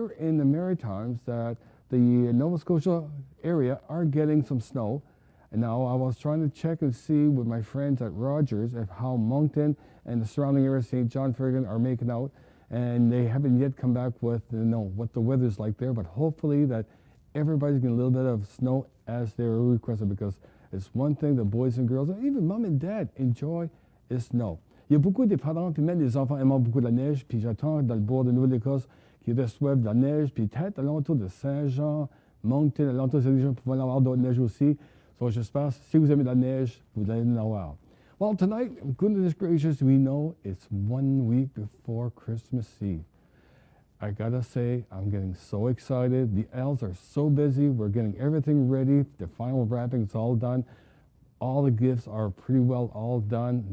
here in the Maritimes that the Nova Scotia area are getting some snow. And now I was trying to check and see with my friends at Rogers if how Moncton and the surrounding area, St. John, Fergus, are making out. And they haven't yet come back with what the weather's like there. But hopefully that everybody's getting a little bit of snow as they're requested, because it's one thing the boys and girls, and even mom and dad, enjoy is snow. Il y a beaucoup des parents, puis même les enfants aiment beaucoup la neige, puis j'attends dans le bord de Nouvelle-Écosse qui reçoivent de la neige, puis peut-être à l'entour de Saint-Jean, Moncton, à l'entour de ces gens vont avoir d'autres neiges aussi. So j'espère, si vous aimez la neige, vous allez en avoir. Well, tonight, goodness gracious, we know it's 1 week before Christmas Eve. I gotta say, I'm getting so excited. The elves are so busy. We're getting everything ready. The final wrapping is all done. All the gifts are pretty well all done.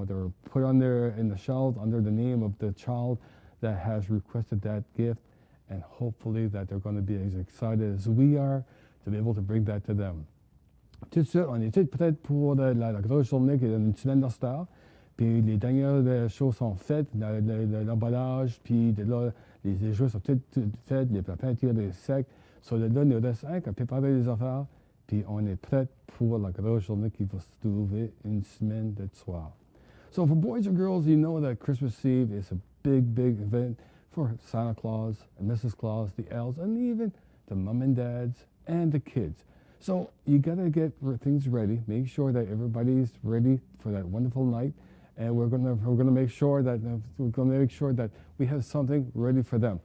They're put on there in the shelves under the name of the child that has requested that gift. And hopefully that they're going to be as excited as we are to be able to bring that to them. Tout de suite, on est peut-être pour la grosse journée qui est une semaine de retard. Puis les dernières choses sont faites, l'emballage, puis là, les jouets sont toutes faites, les peintures des secs. Sur le là, il nous reste à préparer les affaires, puis on est prêt pour la grosse journée qui va se trouver une semaine de soir. So for boys and girls, you know that Christmas Eve is a big, big event for Santa Claus and Mrs. Claus, the elves, and even the mom and dads and the kids. So you got to get things ready. Make sure that everybody's ready for that wonderful night, and we're gonna make sure that we have something ready for them.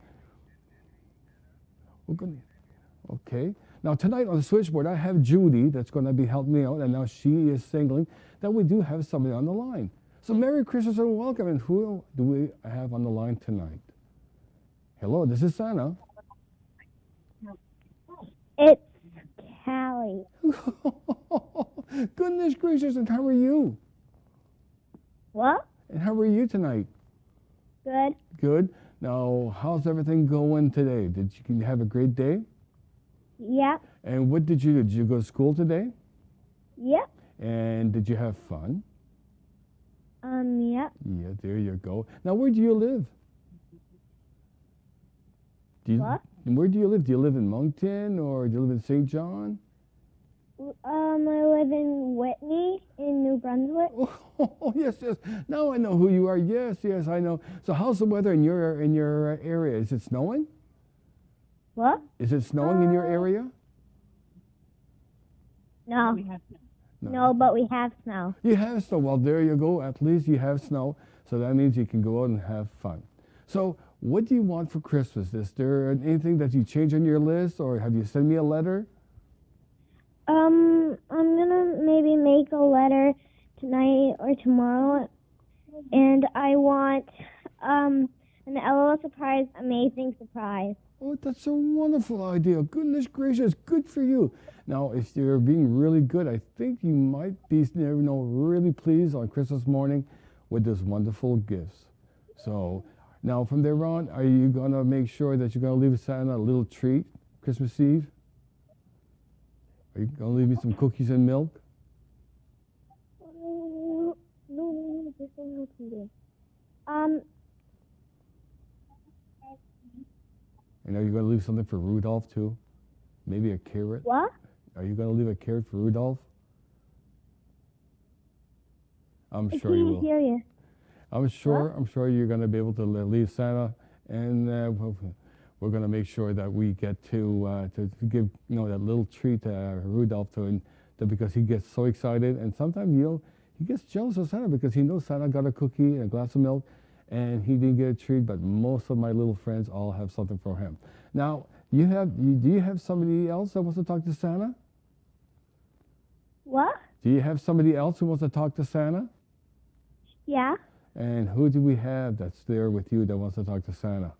Okay. Now tonight on the switchboard, I have Judy that's going to be helping me out, and now she is signaling that we do have somebody on the line. So Merry Christmas and welcome. And who do we have on the line tonight? Hello, this is Santa. It's Callie. Goodness gracious, and how are you? What? And how are you tonight? Good. Good. Now, how's everything going today? Did you have a great day? Yep. And what did you do? Did you go to school today? Yep. And did you have fun? Yep. Yeah, there you go. Now, where do you live? What? Where do you live? Do you live in Moncton or do you live in St. John? I live in Whitney in New Brunswick. Oh, yes. Now I know who you are. Yes, I know. So how's the weather in your area? Is it snowing? What? Is it snowing in your area? No. No, but we have snow. You have snow. Well, there you go. At least you have snow. So that means you can go out and have fun. So what do you want for Christmas? Is there anything that you change on your list, or have you sent me a letter? I'm gonna maybe make a letter tonight or tomorrow, and I want an LOL surprise, amazing surprise. Oh, that's a wonderful idea. Goodness gracious, good for you. Now, if you're being really good, I think you might be really pleased on Christmas morning with this wonderful gifts. So now from there on, are you going to make sure that you're going to leave Santa a little treat Christmas Eve? Are you going to leave me some cookies and milk? No, this one has to do. And are you going to leave something for Rudolph too? Maybe a carrot? What? Are you going to leave a carrot for Rudolph? I'm I sure you will. can't hear you. I'm sure you're going to be able to leave Santa, and we're going to make sure that we get to give that little treat to Rudolph because he gets so excited, and sometimes he gets jealous of Santa because he knows Santa got a cookie and a glass of milk, and he didn't get a treat. But most of my little friends all have something for him. Now, do you have somebody else that wants to talk to Santa? What? Do you have somebody else who wants to talk to Santa? Yeah. And who do we have that's there with you that wants to talk to Santa?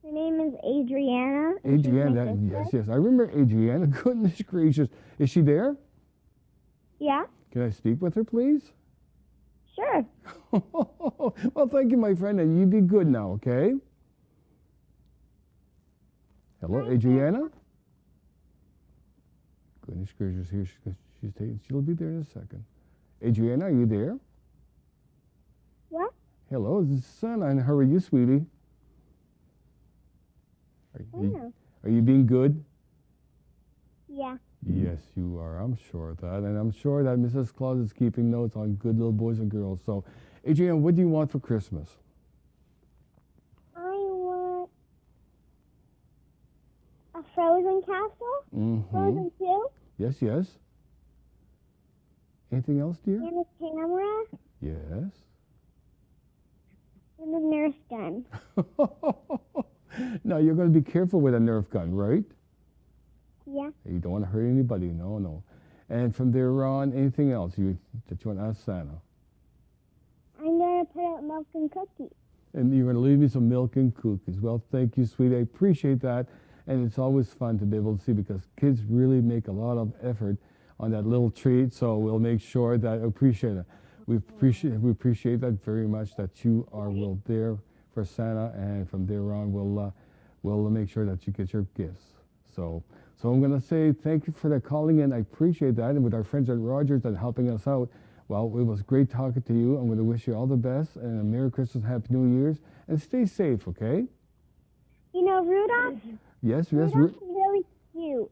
Her name is Adriana. Adriana, yes. I remember Adriana. Goodness gracious. Is she there? Yeah. Can I speak with her, please? Sure. Well, thank you, my friend, and you be good now, okay? Hello, Adriana? Goodness gracious, here she'll be there in a second. Adriana, are you there? What? Hello, this is Santa, and how are you, sweetie? know. Are you being good? Yeah. Yes, you are. I'm sure of that. And I'm sure that Mrs. Claus is keeping notes on good little boys and girls. So, Adrienne, what do you want for Christmas? I want a frozen castle. Mm-hmm. Frozen 2. Yes, yes. Anything else, dear? And a camera. Yes. And a Nerf gun. Now, you're going to be careful with a Nerf gun, right? Yeah. You don't want to hurt anybody. No, no. And from there on, anything else that you want to ask Santa? I'm going to put out milk and cookies. And you're going to leave me some milk and cookies. Well, thank you, sweetie. I appreciate that. And it's always fun to be able to see because kids really make a lot of effort on that little treat. So we'll make sure that appreciate it. We appreciate that very much that you are there for Santa, and from there on we'll make sure that you get your gifts. So I'm going to say thank you for that calling in. I appreciate that, and with our friends at Rogers and helping us out. Well, it was great talking to you. I'm going to wish you all the best and a Merry Christmas, Happy New Year's, and stay safe. Okay? You know, Rudolph. Yes. Rudolph's really cute.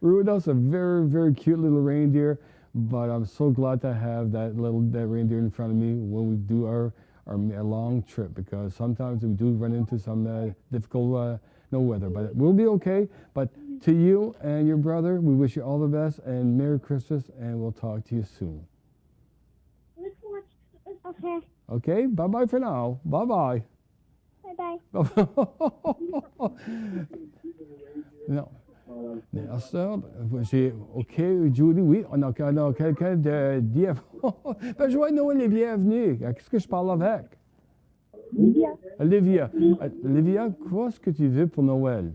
Rudolph's a very, very cute little reindeer, but I'm so glad to have that reindeer in front of me when we do our long trip, because sometimes we do run into some difficult weather, but we'll be okay. But to you and your brother, we wish you all the best and Merry Christmas, and we'll talk to you soon. Let's watch. Okay. Okay, bye-bye for now. Bye-bye. Bye-bye. Non. OK, Julie, oui, on a quelqu'un de... Ben, joyeux Noël et bienvenue. Qu'est-ce que je parle avec? Olivia. Olivia, quoi est-ce que tu veux pour Noël?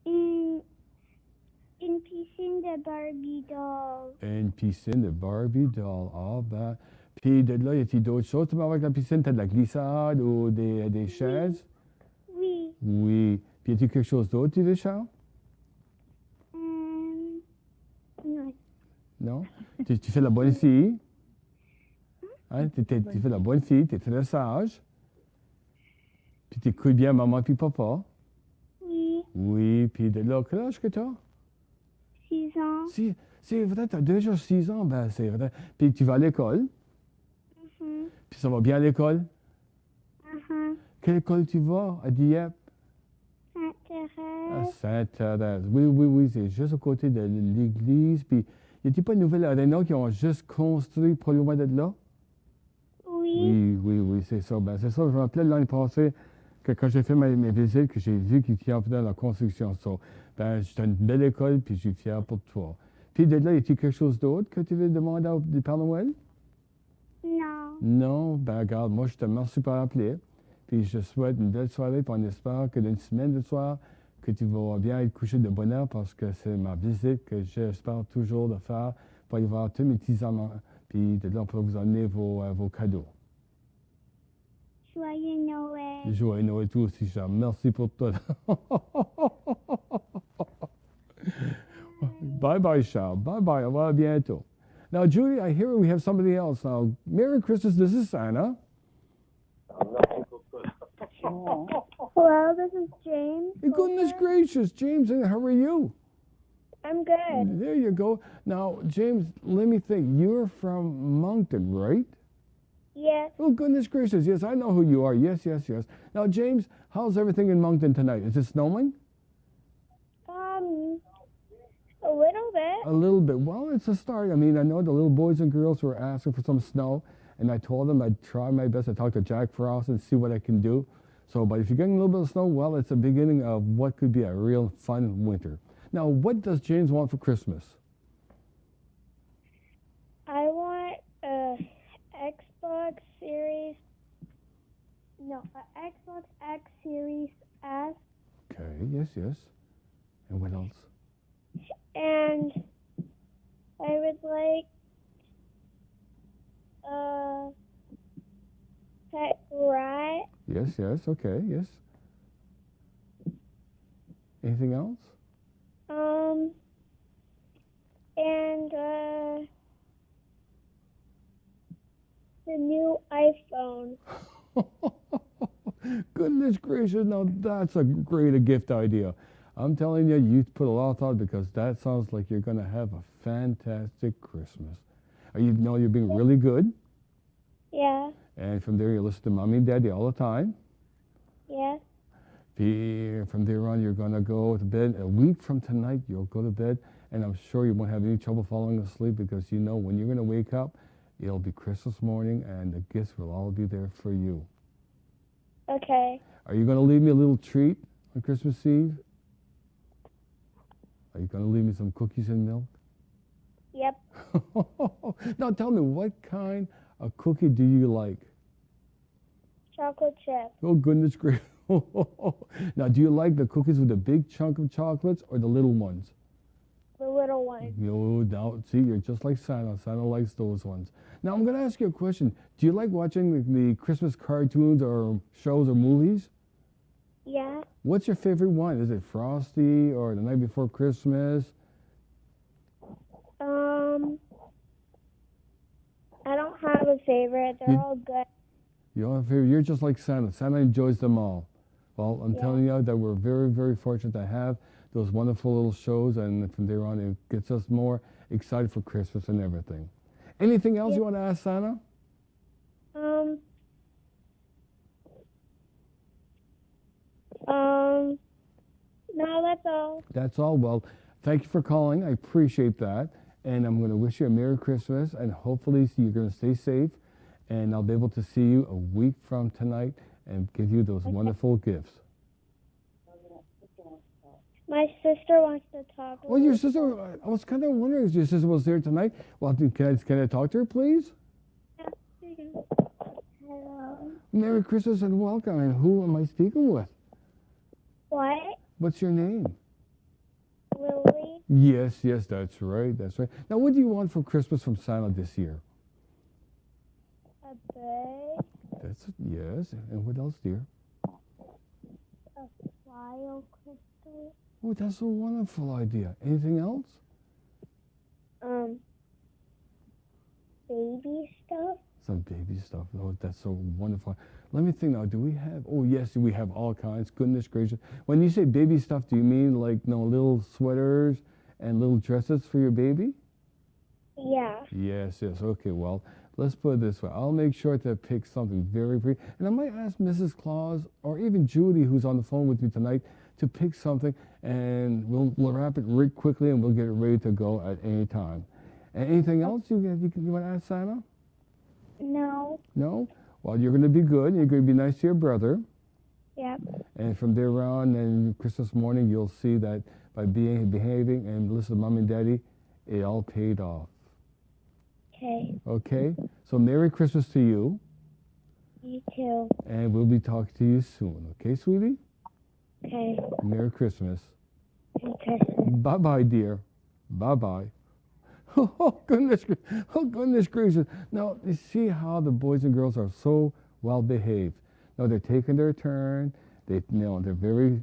Une piscine de Barbie doll. Une piscine de Barbie doll. Ah, ben... Puis de là, y a-t-il d'autres choses? Tu avec la piscine, t'as de la glissade ou des chaises? Oui. Oui. Puis y a-t-il quelque chose d'autre, tu veux, Charles? Non. Non? Tu fais la bonne fille? Hein? Tu fais la bonne fille, tu es très sage. Puis tu écoutes bien maman puis papa? Oui. Oui. Puis de là, quel âge que tu as? 6 ans. C'est vrai, tu as déjà 6 ans, ben c'est vrai. Puis tu vas à l'école? Puis ça va bien à l'école? Quelle école tu vas à Dieppe? Sainte-Thérèse. À Sainte-Thérèse. Oui, c'est juste à côté de l'église. Puis, y a-t-il pas une nouvelle aréna qui ont juste construit pas loin de là? Oui. Oui, c'est ça. Ben, c'est ça, je me rappelais l'année passée que quand j'ai fait mes visites, que j'ai vu qu'ils étaient en train de la construction. So, ben, c'est une belle école, puis je suis fier pour toi. Puis de là, y a-t-il quelque chose d'autre que tu veux demander au Père Noël? Non. Non? Ben, regarde, moi, je te remercie pour appeler. Puis je souhaite une belle soirée, puis on espère que dans une semaine de soir, que tu vas bien être couché de bonne heure, parce que c'est ma visite que j'espère toujours de faire pour aller voir tous mes petits-amants. Puis de là, on pourra vous emmener vos cadeaux. Joyeux Noël. Joyeux Noël, toi aussi, Charles. Merci pour tout. Bye-bye, Charles. Bye-bye. Au revoir, à bientôt. Now, Julie, I hear we have somebody else. Now, Merry Christmas. This is Santa. Hello, this is James. Goodness gracious, James, how are you? I'm good. There you go. Now, James, let me think. You're from Moncton, right? Yes. Oh, goodness gracious. Yes, I know who you are. Yes. Now, James, how's everything in Moncton tonight? Is it snowing? A little bit. A little bit. Well, it's a start. I mean, I know the little boys and girls were asking for some snow, and I told them I'd try my best to talk to Jack Frost and see what I can do. So, but if you're getting a little bit of snow, well, it's the beginning of what could be a real fun winter. Now, what does James want for Christmas? I want a Xbox Series. No, a Xbox X Series S. Okay, yes. And what else? And I would like a pet rat. Yes, okay, yes. Anything else? And the new iPhone. Goodness gracious, now that's a great gift idea. I'm telling you, you put a lot of thought because that sounds like you're going to have a fantastic Christmas. You know you're being really good, Yeah. and from there you listen to Mommy and Daddy all the time. Yeah. From there on, you're going to go to bed. A week from tonight, you'll go to bed, and I'm sure you won't have any trouble falling asleep because you know when you're going to wake up, it'll be Christmas morning, and the gifts will all be there for you. Okay. Are you going to leave me a little treat on Christmas Eve? Are you going to leave me some cookies and milk? Yep. Now tell me, what kind of cookie do you like? Chocolate chip. Oh, goodness gracious. Now, do you like the cookies with a big chunk of chocolates or the little ones? The little one. Now, see, you're just like Santa. Santa likes those ones. Now, I'm going to ask you a question. Do you like watching the Christmas cartoons or shows or movies? Yeah. What's your favorite one? Is it Frosty or The Night Before Christmas? I don't have a favorite. They're all good. You don't have a favorite? You're just like Santa. Santa enjoys them all. Well, I'm telling you that we're very, very fortunate to have those wonderful little shows, and from there on, it gets us more excited for Christmas and everything. Anything else you want to ask Santa? No, that's all. That's all. Well, thank you for calling. I appreciate that. And I'm going to wish you a Merry Christmas, and hopefully you're going to stay safe. And I'll be able to see you a week from tonight and give you those wonderful gifts. My sister wants to talk. Well, your sister, I was kind of wondering if your sister was there tonight. Well, can I talk to her, please? Hello. Merry Christmas and welcome. And who am I speaking with? What? What's your name? Lily. Yes, that's right. That's right. Now, what do you want for Christmas from Santa this year? A bed. Yes. And what else, dear? A file crystal. Oh, that's a wonderful idea. Anything else? Baby stuff. Some baby stuff. Oh, that's so wonderful. Let me think now. Do we have? Oh, yes, we have all kinds. Goodness gracious. When you say baby stuff, do you mean like little sweaters and little dresses for your baby? Yeah. Yes. Okay, well, let's put it this way. I'll make sure to pick something very pretty. And I might ask Mrs. Claus or even Judy, who's on the phone with me tonight, to pick something, and we'll wrap it really quickly, and we'll get it ready to go at any time. And anything else you want to ask Santa? No. No? Well, you're going to be good. You're going to be nice to your brother. Yep. And from there on, and Christmas morning, you'll see that by behaving and listening to Mom and Daddy, it all paid off. Okay. Okay? So Merry Christmas to you. You too. And we'll be talking to you soon. Okay, sweetie? Okay. Merry Christmas. Merry Christmas. Bye-bye, dear. Bye-bye. Oh, goodness gracious. Now, you see how the boys and girls are so well behaved. Now, they're taking their turn. They're very,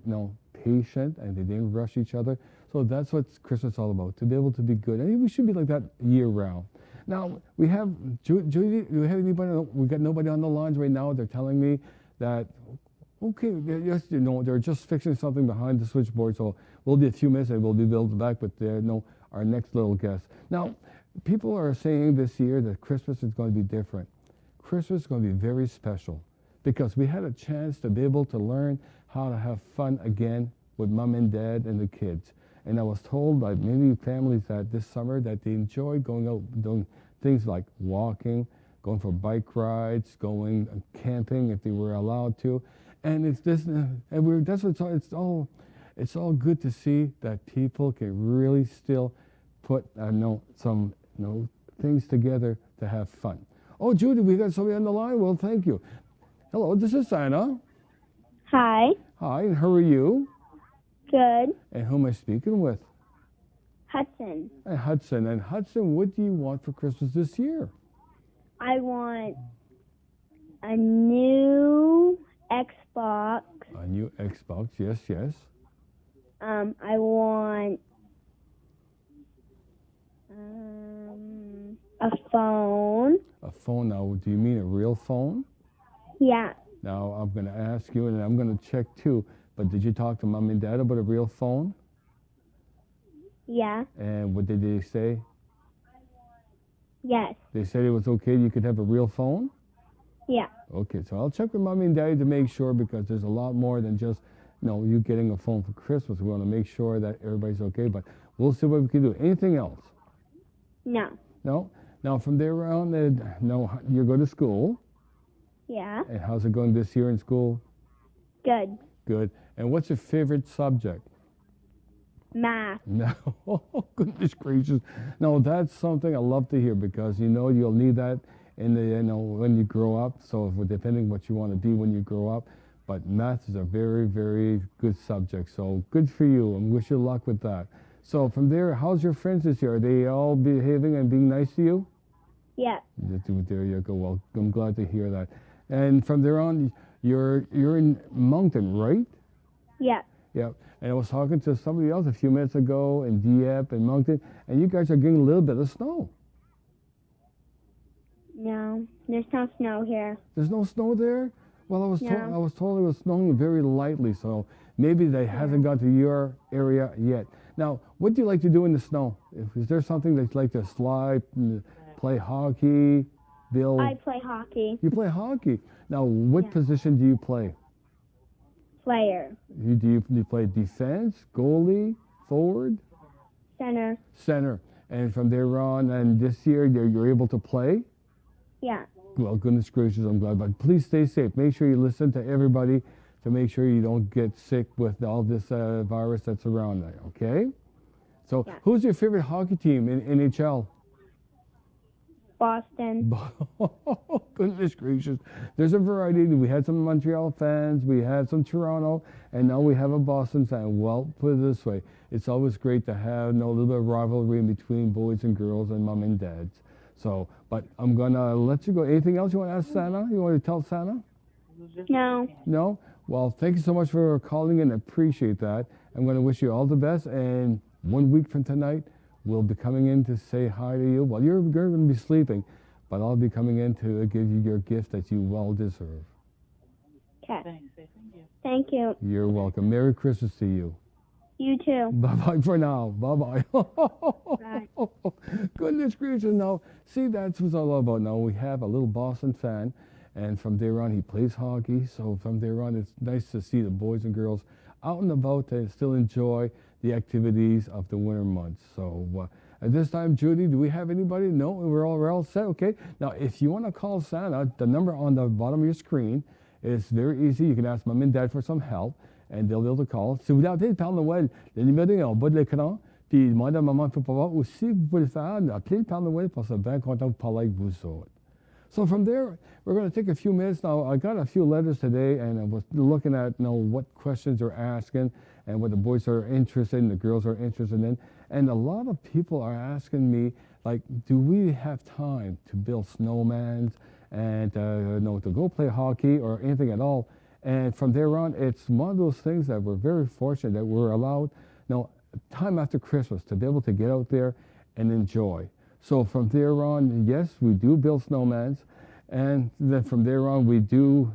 patient, and they didn't rush each other. So that's what Christmas is all about, to be able to be good. And we should be like that year round. Now, we have, Judy, do we have anybody? We got nobody on the lines right now. They're telling me that, okay, yes, they're just fixing something behind the switchboard. So we'll be a few minutes and we'll be built back with our next little guest. Now, people are saying this year that Christmas is going to be different. Christmas is going to be very special because we had a chance to be able to learn how to have fun again with Mom and Dad and the kids. And I was told by many families that this summer that they enjoy going out doing things like walking, going for bike rides, going camping if they were allowed to. And it's all good to see that people can really still put some things together to have fun. Oh, Judy, we got somebody on the line. Well, thank you. Hello, this is Santa. Hi. Hi, and how are you? Good. And who am I speaking with? Hudson. And Hudson, what do you want for Christmas this year? I want a new Xbox. A new Xbox, yes. I want a phone. A phone now, do you mean a real phone? Yeah. Now, I'm going to ask you, and I'm going to check too, but did you talk to Mom and Dad about a real phone? Yeah. And what did they say? Yes. They said it was okay, you could have a real phone? Yeah. Okay, so I'll check with Mommy and Daddy to make sure, because there's a lot more than just, you getting a phone for Christmas. We want to make sure that everybody's okay, but we'll see what we can do. Anything else? No. No? Now, from there on, no, you go to school. Yeah. And how's it going this year in school? Good. Good. And what's your favorite subject? Math. No, oh, goodness gracious. No, that's something I love to hear, because you'll need that in the when you grow up. So depending what you want to be when you grow up, but math is a very, very good subject. So good for you, and wish you luck with that. So from there, how's your friends this year? Are they all behaving and being nice to you? Yeah. There you go. Well, I'm glad to hear that. And from there on, you're in Moncton, right? Yeah. Yeah. And I was talking to somebody else a few minutes ago in Dieppe and Moncton, and you guys are getting a little bit of snow. No, there's no snow here. There's no snow there? Well, I was told it was snowing very lightly, so maybe they hasn't got to your area yet. Now, what do you like to do in the snow? Is there something that you like to slide, play hockey, build? I play hockey. You play hockey. Now, what position do you play? Player. Do you play defense, goalie, forward? Center. Center. And from there on, and this year, you're able to play? Yeah. Well, goodness gracious, I'm glad. But please stay safe. Make sure you listen to everybody to make sure you don't get sick with all this virus that's around there, okay? So who's your favorite hockey team in NHL? Boston. Goodness gracious. There's a variety. We had some Montreal fans, we had some Toronto, and now we have a Boston fan. Well, put it this way. It's always great to have a little bit of rivalry between boys and girls and mom and dads. So, but I'm going to let you go. Anything else you want to ask Santa? You want to tell Santa? No. No? Well, thank you so much for calling in. I appreciate that. I'm going to wish you all the best. And 1 week from tonight, we'll be coming in to say hi to you. Well, you're going to be sleeping, but I'll be coming in to give you your gift that you well deserve. Okay. Thank you. You're welcome. Merry Christmas to you. You too. Bye-bye for now. Bye-bye. Bye. Goodness gracious. Now, see, that's what it's all about. Now, we have a little Boston fan, and from there on, he plays hockey. So from there on, it's nice to see the boys and girls out and about to still enjoy the activities of the winter months. So at this time, Judy, do we have anybody? No, we're all set. Okay. Now, if you want to call Santa, the number on the bottom of your screen is very easy. You can ask Mom and Dad for some help, and they'll be able to call. Si vous voulez appeler le Père Noël, le numéro est en bas de l'écran, puis demandez à maman pour pouvoir aussi, vous pouvez le faire, appelez le Père Noël, parce que c'est bien content de parler avec vous autres. So from there, we're going to take a few minutes. Now, I got a few letters today, and I was looking at what questions they're asking and what the boys are interested in, the girls are interested in. And a lot of people are asking me, like, do we have time to build snowmans and to go play hockey or anything at all? And from there on, it's one of those things that we're very fortunate that we're allowed, time after Christmas to be able to get out there and enjoy. So from there on, yes, we do build snowmans, and then from there on, we don't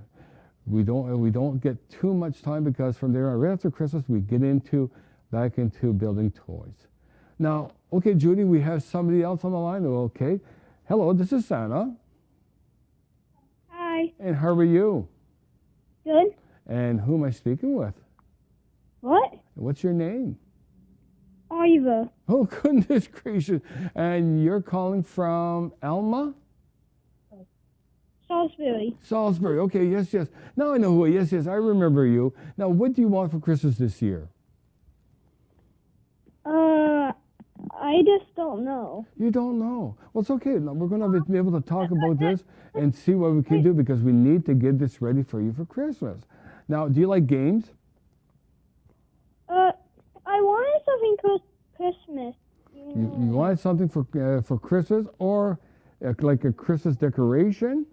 get too much time, because from there on, right after Christmas, we get back into building toys. Now, okay, Judy, we have somebody else on the line. Okay, hello, this is Santa. Hi. And how are you? Good. And who am I speaking with? What? What's your name? Ivor. Oh, goodness gracious. And you're calling from Alma? Salisbury. Salisbury. Okay, yes. Now I know who. Yes, I remember you. Now, what do you want for Christmas this year? I just don't know. You don't know. Well, it's okay. Now, we're going to be able to talk about this and see what we can do, because we need to get this ready for you for Christmas. Now, do you like games? I wanted something for Christmas. You wanted something for Christmas, or like a Christmas decoration?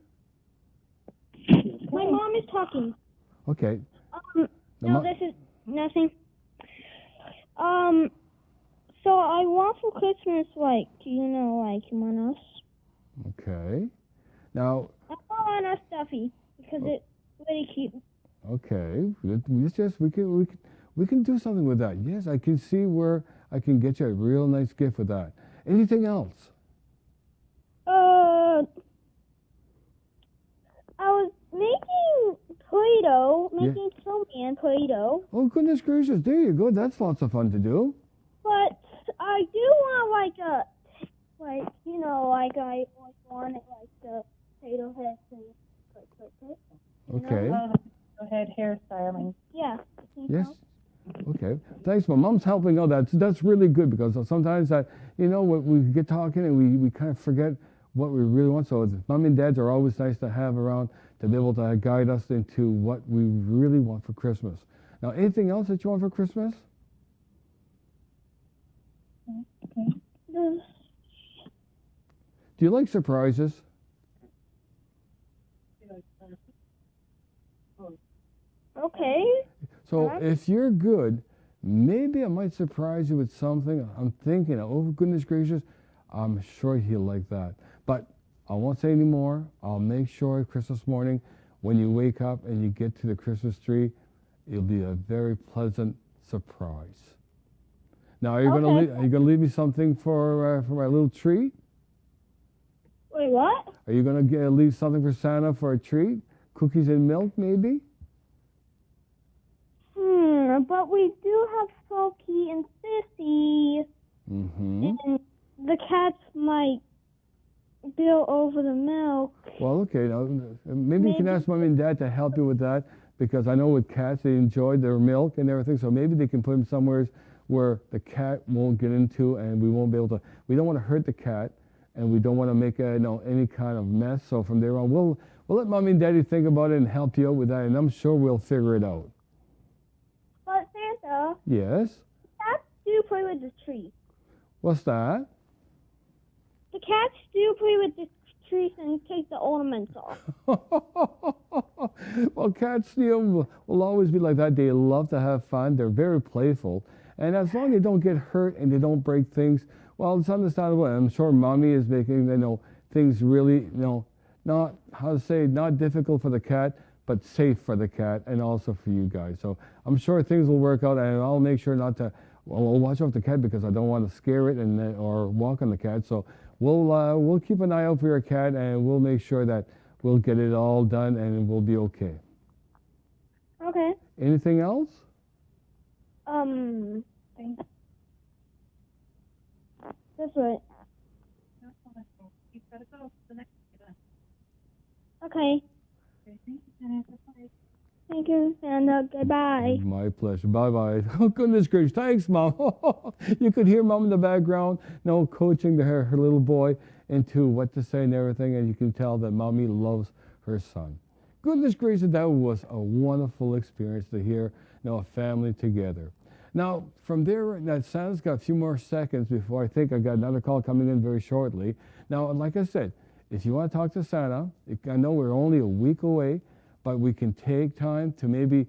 My mom is talking. Okay. No, this is nothing. So I want for Christmas, like Among Us. Okay. Now. I want a stuffy, because it really cute. Okay, it's just we can do something with that. Yes, I can see where I can get you a real nice gift with that. Anything else? I was making Play-Doh, Yeah. making snowman Play-Doh, Oh goodness gracious! There you go. That's lots of fun to do. but I do want I wanted the potato head thing. Okay. Go ahead, hairstyling. Yeah. Yes. Okay. Thanks. My mom's helping out. That's really good because sometimes we get talking and we kind of forget what we really want. So mom and dads are always nice to have around to be able to guide us into what we really want for Christmas. Now, anything else that you want for Christmas? Okay. Do you like surprises? Okay. So Huh? if you're good, maybe I might surprise you with something. I'm thinking, oh goodness gracious, I'm sure he'll like that. But I won't say any more. I'll make sure Christmas morning when you wake up and you get to the Christmas tree, it'll be a very pleasant surprise. Now, are you gonna leave me something for my little treat? Wait, what? Are you gonna leave something for Santa for a treat? Cookies and milk, maybe? But we do have Sulky and Sissy, Mm-hmm. and the cats might bill over the milk. Well, okay. Now, maybe you can ask mom and dad to help you with that because I know with cats they enjoy their milk and everything. So maybe they can put them somewhere where the cat won't get into and we won't be able to. We don't want to hurt the cat and we don't want to make any kind of mess. So from there on, we'll let mommy and daddy think about it and help you out with that, and I'm sure we'll figure it out. But Santa, Yes. cats do play with the tree. What's that? The cats do play with the trees and take the ornaments off. Well, cats, will always be like that. They love to have fun. They're very playful. And as long as they don't get hurt and they don't break things, well, it's understandable. And I'm sure mommy is making, things really, not, not difficult for the cat, but safe for the cat and also for you guys. So I'm sure things will work out, and I'll make sure not to, I'll watch off the cat because I don't want to scare it or walk on the cat. So we'll keep an eye out for your cat, and we'll make sure that we'll get it all done and we'll be okay. Okay. Anything else? That's right. You've got to go to the next one. Okay. Okay, thank you, Santa. Goodbye. Thank you, Santa. Goodbye. My pleasure. Bye-bye. Oh, goodness gracious. Thanks, Mom. You could hear Mom in the background, coaching her little boy into what to say and everything, and you can tell that Mommy loves her son. Goodness gracious, that was a wonderful experience to hear, a family together. Now, from there, that Santa's got a few more seconds before I think I got another call coming in very shortly. Now, like I said, if you want to talk to Santa, I know we're only a week away, but we can take time to maybe,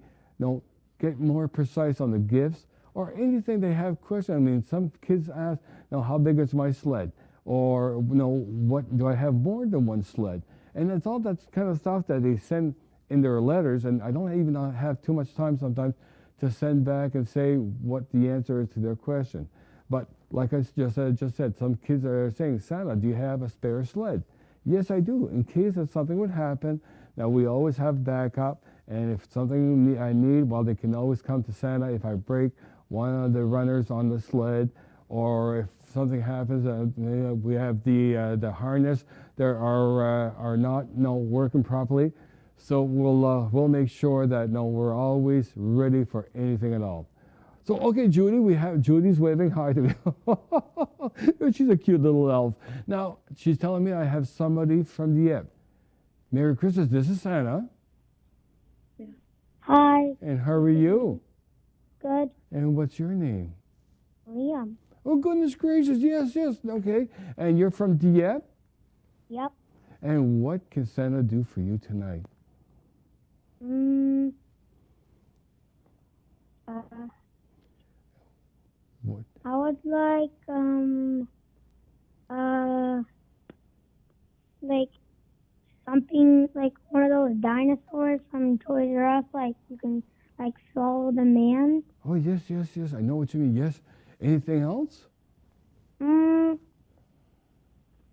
get more precise on the gifts or anything they have questions. I mean, some kids ask, how big is my sled? Or, what do I have more than one sled? And it's all that kind of stuff that they send in their letters, and I don't even have too much time sometimes to send back and say what the answer is to their question. But like I just said, some kids are saying, Santa, do you have a spare sled? Yes, I do, in case that something would happen. Now, we always have backup, and if something I need, well, they can always come to Santa if I break one of the runners on the sled, or if something happens, we have the harness that are not working properly. So we'll make sure that we're always ready for anything at all. So okay, Judy, Judy's waving hi to me. She's a cute little elf. Now she's telling me I have somebody from Dieppe. Merry Christmas. This is Santa. Hi. And how are you? Good. And what's your name? Liam. Oh goodness gracious! Yes. Okay. And you're from Dieppe. Yep. And what can Santa do for you tonight? What? I would like something like one of those dinosaurs from Toys R Us, like you can like swallow the man. Oh, yes, yes, yes. I know what you mean. Yes. Anything else?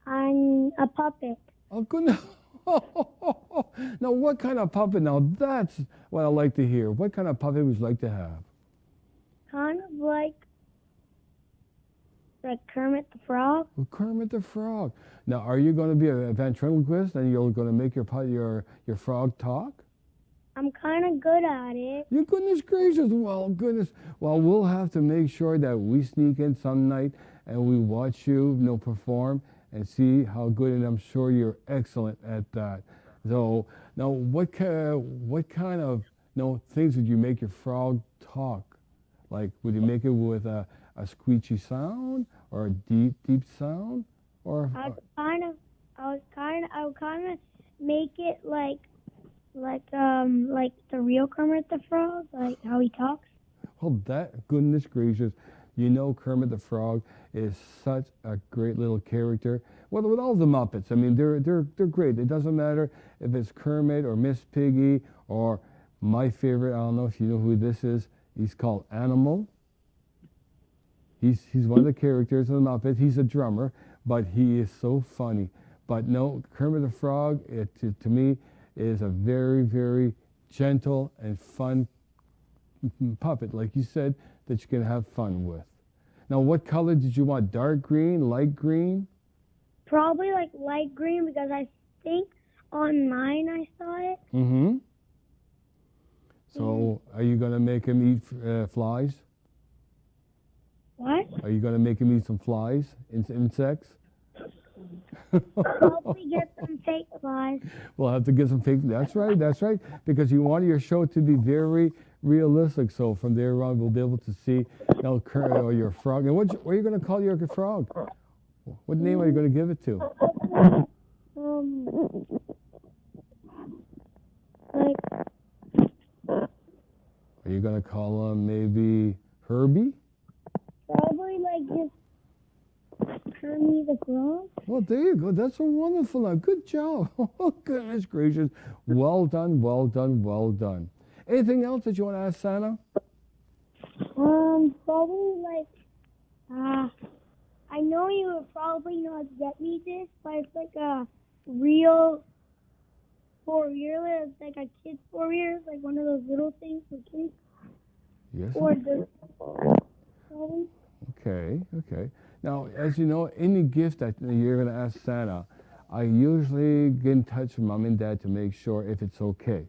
I'm a puppet. Oh, goodness. Now, what kind of puppet? Now, that's what I like to hear. What kind of puppet would you like to have? Kind of like Kermit the Frog. Well, Kermit the Frog. Now, are you going to be a ventriloquist and you're going to make your frog talk? I'm kind of good at it. Your goodness gracious. Well, goodness. Well, we'll have to make sure that we sneak in some night and we watch you, perform and see how good. And I'm sure you're excellent at that. So now, what kind of things would you make your frog talk? Like, would you make it with a squeechy sound or a deep sound? Or I would kind of make it like the real Kermit the Frog, like how he talks. well, that goodness gracious, Kermit the Frog is such a great little character. Well, with all the Muppets, I mean, they're great. It doesn't matter if it's Kermit or Miss Piggy or my favorite. I don't know if you know who this is. He's called Animal. He's one of the characters of the Muppets. He's a drummer, but he is so funny. But no, Kermit the Frog, to me, is a very, very gentle and fun puppet, like you said, that you can have fun with. Now, what color did you want? Dark green, light green? Probably like light green because I think on mine I saw it. Mm-hmm. So, are you going to make him eat flies? What? Are you going to make him eat some flies, insects? Probably get some fake flies. We'll have to get some fake. That's right. Because you want your show to be very realistic. So from there on, we'll be able to see or your frog. And what are you going to call your frog? What name are you going to give it to? Are you going to call him maybe Herbie? Probably like just Kermit the Frog. Well, there you go. That's a wonderful one. Good job. Oh, goodness gracious. Well done, well done, well done. Anything else that you want to ask Santa? Probably like, I know you would probably not get me this, but it's like a real four-wheeler. It's like a kid's four-wheeler, like one of those little things for kids. Yes. Or the probably. Okay. Now, as you know, any gift that you're going to ask Santa, I usually get in touch with Mom and Dad to make sure if it's okay.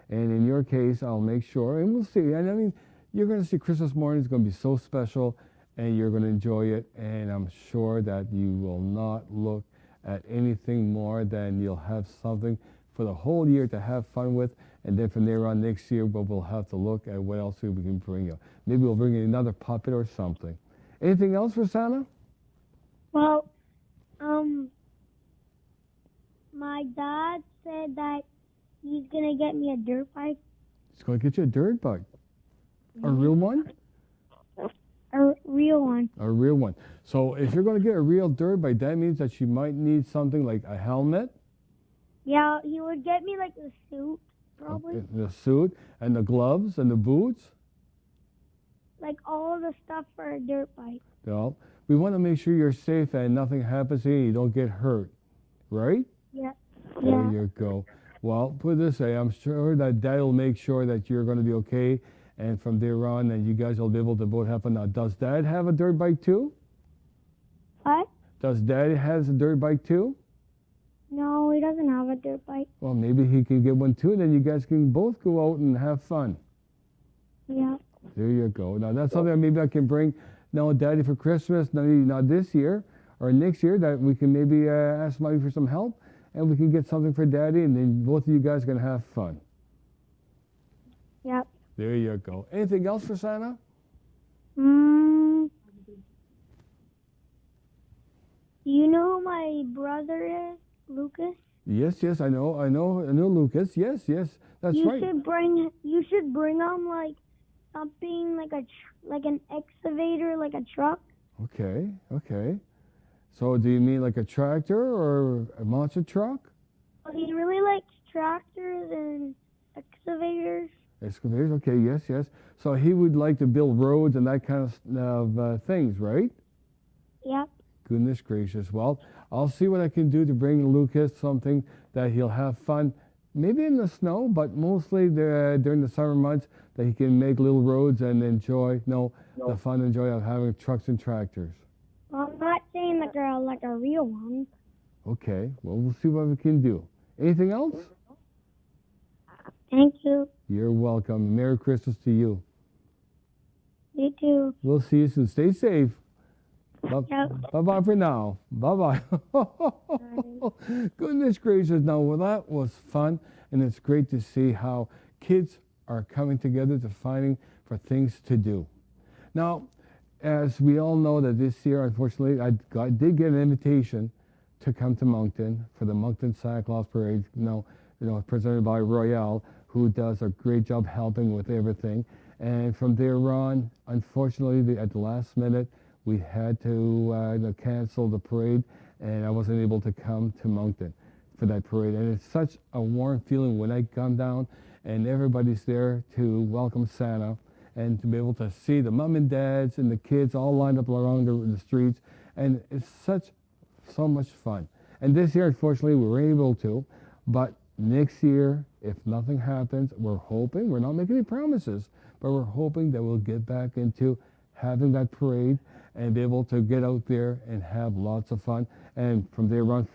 And in your case, I'll make sure, and we'll see. And I mean, you're going to see Christmas morning is going to be so special, and you're going to enjoy it. And I'm sure that you will not look at anything more than you'll have something for the whole year to have fun with. And then from there on next year, we'll have to look at what else we can bring you. Maybe we'll bring you another puppet or something. Anything else for Santa? Well, my dad said that he's gonna get me a dirt bike. He's going to get you a dirt bike. A real one? A real one. A real one. So if you're going to get a real dirt bike, that means that you might need something like a helmet. Yeah, he would get me like a suit, probably. The suit and the gloves and the boots. Like all the stuff for a dirt bike. Well, we want to make sure you're safe and nothing happens to you and you don't get hurt, right? Yeah. There you go. Well, put it this way, I'm sure that Dad will make sure that you're going to be okay, and from there on, that you guys will be able to both have fun. Now, does Dad have a dirt bike too? What? Does Dad has a dirt bike too? No, he doesn't have a dirt bike. Well, maybe he can get one too, and then you guys can both go out and have fun. Yeah. There you go. Now, that's something that maybe I can bring Daddy for Christmas, not this year or next year, that we can maybe ask Mommy for some help, and we can get something for Daddy, and then both of you guys can have fun. Yep. There you go. Anything else for Santa? Do you know who my brother is, Lucas? Yes, I know Lucas. Yes, that's right. You should bring him like something like an excavator, like a truck. Okay. So do you mean like a tractor or a monster truck? He really likes tractors and excavators. Excavators, okay, yes, yes. So he would like to build roads and that kind of things, right? Yep. Goodness gracious. Well, I'll see what I can do to bring Lucas something that he'll have fun, maybe in the snow, but mostly during the summer months that he can make little roads and enjoy, the fun and joy of having trucks and tractors. Well, I'm not saying the girl like a real one. Okay, well, we'll see what we can do. Anything else? Thank you. You're welcome. Merry Christmas to you. You too. We'll see you soon. Stay safe. Yep. Bye-bye for now. Bye-bye. Goodness gracious. Now, well, that was fun, and it's great to see how kids are coming together to finding for things to do. Now, as we all know that this year, unfortunately, I did get an invitation to come to Moncton for the Moncton Santa Claus Parade, presented by Royale, who does a great job helping with everything. And from there on, unfortunately, at the last minute, we had to cancel the parade, and I wasn't able to come to Moncton for that parade. And it's such a warm feeling when I come down and everybody's there to welcome Santa and to be able to see the mom and dads and the kids all lined up along the streets. And it's so much fun. And this year, unfortunately, we were able to, but next year, if nothing happens, we're hoping, we're not making any promises, but we're hoping that we'll get back into having that parade and be able to get out there and have lots of fun. And from there on,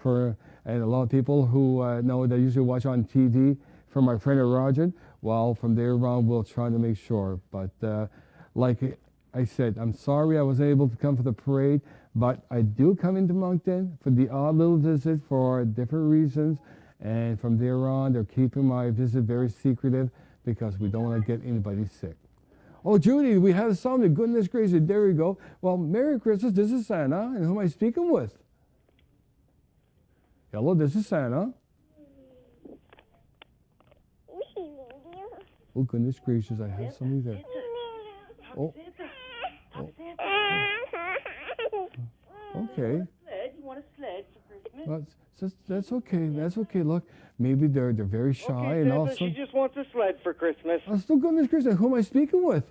and a lot of people who know that usually watch on TV from my friend Roger, well, from there on, we'll try to make sure. But like I said, I'm sorry I wasn't able to come for the parade, but I do come into Moncton for the odd little visit for different reasons. And from there on, they're keeping my visit very secretive because we don't want to get anybody sick. Oh, Judy, we have something. Goodness gracious, there we go. Well, Merry Christmas. This is Santa. And who am I speaking with? Hello, this is Santa. Oh, goodness gracious, I have somebody there. Oh. Okay. You want a sled for Christmas? That's okay. That's okay. Look, maybe they're very shy Okay, and Santa, also. she just wants a sled for Christmas. Oh, still goodness gracious, who am I speaking with?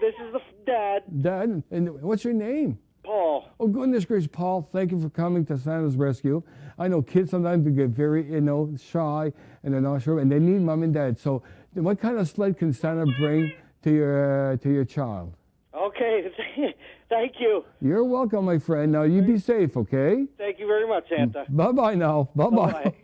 This is the dad, Dad, and what's your name? Paul. Oh, goodness gracious, Paul, thank you for coming to Santa's rescue. I know kids sometimes they get very, shy and they're not sure, and they need mom and dad. So what kind of sled can Santa bring to your child? Okay, thank you. You're welcome, my friend. Now, you be safe, okay? Thank you very much, Santa. Bye-bye now. Bye-bye.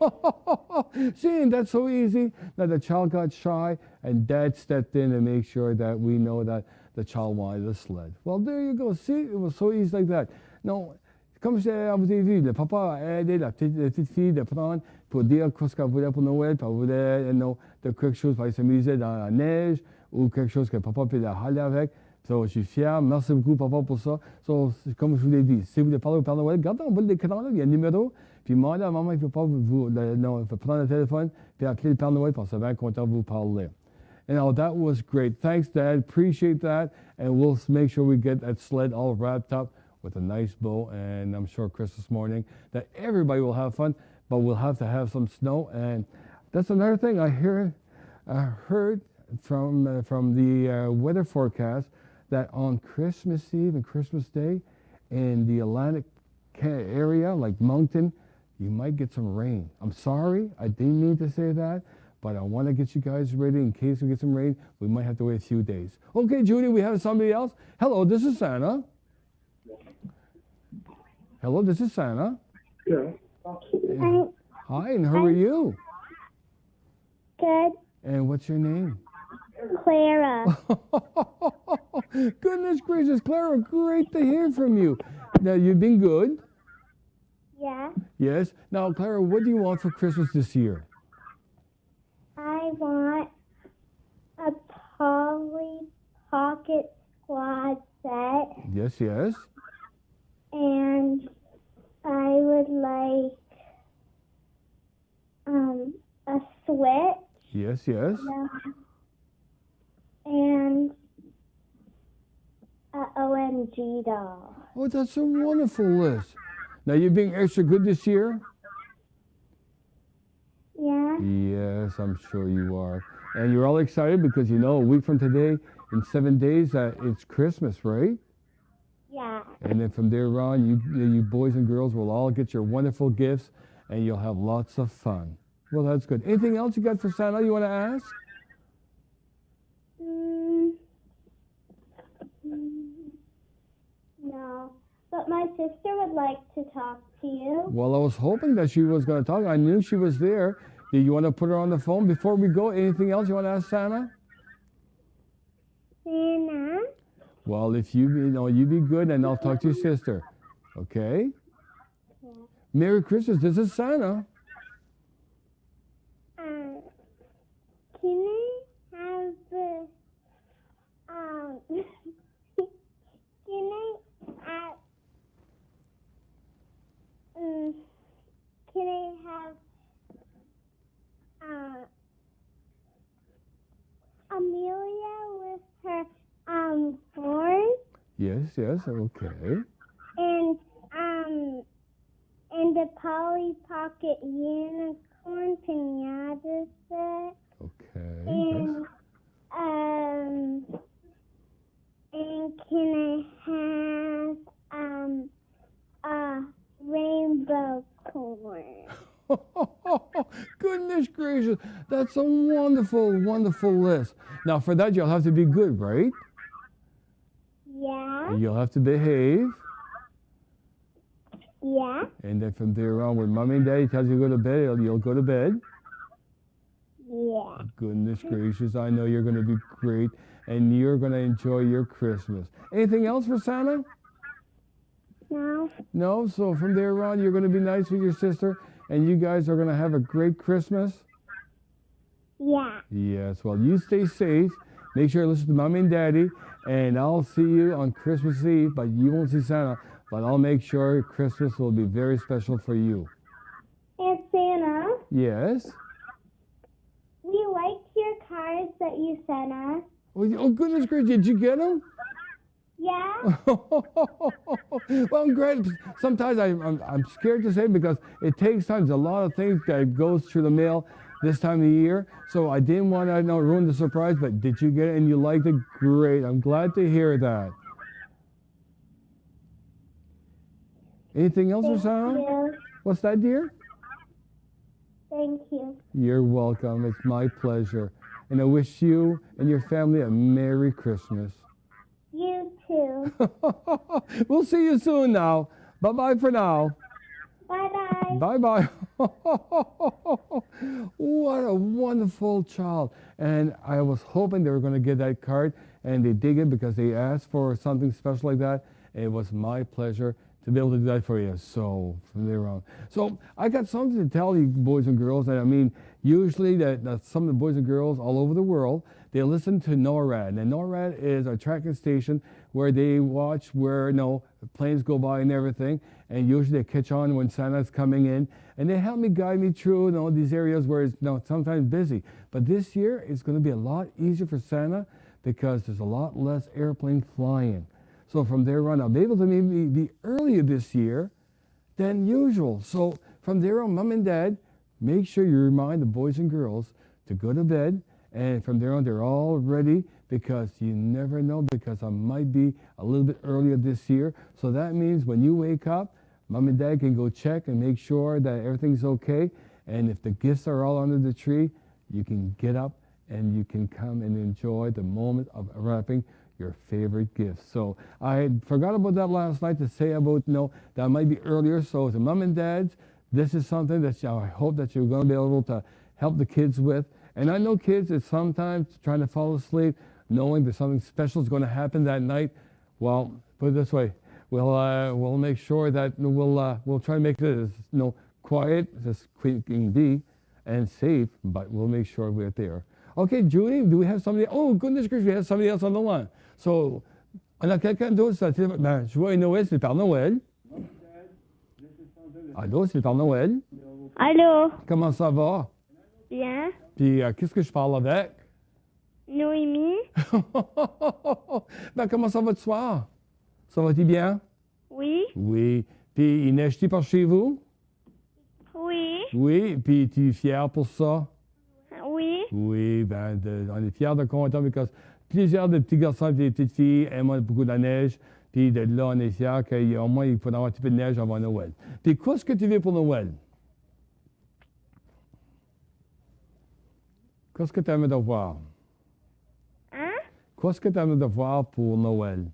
See, and that's so easy. Now, the child got shy, and Dad stepped in and made sure that we know that the child wanted a sled. Well, there you go. See, it was so easy like that. Non, comme je vous ai vu, le papa a aidé la petite fille de prendre pour dire ce qu'elle voulait pour Noël, puis elle voulait de quelque chose pour aller s'amuser dans la neige ou quelque chose que papa peut la aller avec. So, je suis fier. Merci beaucoup, papa, pour ça. So, comme je vous l'ai dit, si vous voulez parler au Père Noël, regardez en bas de l'écran, là, il y a un numéro. Puis demandez à maman, il ne faut pas il faut prendre le téléphone, puis appeler le Père Noël, parce que c'est bien content de vous parler. And that was great. Thanks, Dad. Appreciate that. And we'll make sure we get that sled all wrapped up with a nice bow. And I'm sure Christmas morning that everybody will have fun, but we'll have to have some snow. And that's another thing I heard from the weather forecast that on Christmas Eve and Christmas Day in the Atlantic area, like Moncton, you might get some rain. I'm sorry, I didn't mean to say that, but I want to get you guys ready in case we get some rain. We might have to wait a few days. Okay, Judy, we have somebody else. Hello, this is Santa. Hello, this is Santa. Hi. Hi, and how are you? Good. And what's your name? Clara. Goodness gracious, Clara, great to hear from you. Now, you've been good? Yeah. Yes. Now, Clara, what do you want for Christmas this year? I want a Polly Pocket Squad set, Yes, yes. and I would like a switch. Yes, yes. And a OMG doll. Oh, that's a wonderful list. Now, you're being extra good this year? Yes, I'm sure you are. And you're all excited because you know a week from today, in 7 days, it's Christmas, right? Yeah. And then from there on, you boys and girls will all get your wonderful gifts, and you'll have lots of fun. Well, that's good. Anything else you got for Santa you want to ask? No. But my sister would like to talk to you. Well, I was hoping that she was going to talk. I knew she was there. Do you want to put her on the phone before we go? Anything else you want to ask Santa? Santa? Well, if you be good, and I'll talk to your sister. Okay? Yeah. Merry Christmas. This is Santa. Can I have the can I have can I have Amelia with her horse Yes, okay. and the Polly Pocket unicorn pinata set. Okay. And and can I have a rainbow corn? Goodness gracious. That's a wonderful, wonderful list. Now, for that, you'll have to be good, right? Yeah. And you'll have to behave. Yeah. And then from there on, when Mommy and Daddy tells you to go to bed, you'll go to bed. Yeah. Goodness gracious, I know you're going to be great, and you're going to enjoy your Christmas. Anything else for Santa? No. No? So from there on, you're going to be nice with your sister, and you guys are going to have a great Christmas? Yeah. Yes, well, you stay safe. Make sure to listen to Mommy and Daddy, and I'll see you on Christmas Eve, but you won't see Santa, but I'll make sure Christmas will be very special for you. And Santa, Yes? we liked your cards that you sent us. Oh, goodness gracious, did you get them? Yeah. Well, I'm glad. Sometimes I'm scared to say because it takes time. There's a lot of things that goes through the mail this time of the year. So I didn't want to ruin the surprise, but did you get it and you liked it? Great. I'm glad to hear that. Anything else, Thank Rosanna? you. What's that, dear? Thank you. You're welcome. It's my pleasure. And I wish you and your family a Merry Christmas. You too. We'll see you soon now. Bye-bye for now. Bye-bye. Bye-bye. What a wonderful child. And I was hoping they were going to get that card, and they did it because they asked for something special like that. It was my pleasure to be able to do that for you. So from there on. So I got something to tell you, boys and girls. And I mean, usually that some of the boys and girls all over the world, they listen to NORAD. And NORAD is a tracking station where they watch where planes go by and everything. And usually they catch on when Santa's coming in. And they help me guide me through these areas where it's sometimes busy. But this year it's going to be a lot easier for Santa because there's a lot less airplane flying. So from there on, I'll be able to maybe be earlier this year than usual. So from there on, Mom and Dad, make sure you remind the boys and girls to go to bed. And from there on, they're all ready because you never know, because I might be a little bit earlier this year. So that means when you wake up, Mom and Dad can go check and make sure that everything's okay. And if the gifts are all under the tree, you can get up and you can come and enjoy the moment of wrapping your favorite gifts. So I had forgot about that last night to say about, that might be earlier. So to Mom and Dads, this is something that I hope that you're going to be able to help the kids with. And I know kids is sometimes trying to fall asleep, knowing that something special is going to happen that night. Well, put it this way, we'll make sure that we'll try to make it as quiet as quick can be and safe, but we'll make sure we're there. Okay, Julie, do we have somebody? Oh, goodness gracious, we have somebody else on the line. So, on a quelqu'un d'autre, joyeux Noël, c'est le Père Noël. Allô, c'est le Père Noël. Allô? Comment ça va? Bien. Puis, qu'est-ce que je parle avec? Noémie? Ben, comment ça va ce soir? Ça va-t-il bien? Oui. Oui. Puis, il neige-t-il par chez vous? Oui. Oui. Puis, tu es fier pour ça? Oui, ben, on est fiers de content parce que plusieurs des petits garçons et des petites filles aiment beaucoup la neige. Puis de là, on est fiers qu'au moins, il faut avoir un petit peu de neige avant Noël. Puis, qu'est-ce que tu veux pour Noël? Qu'est-ce que tu aimes de voir? Hein? Qu'est-ce que tu aimes de voir pour Noël?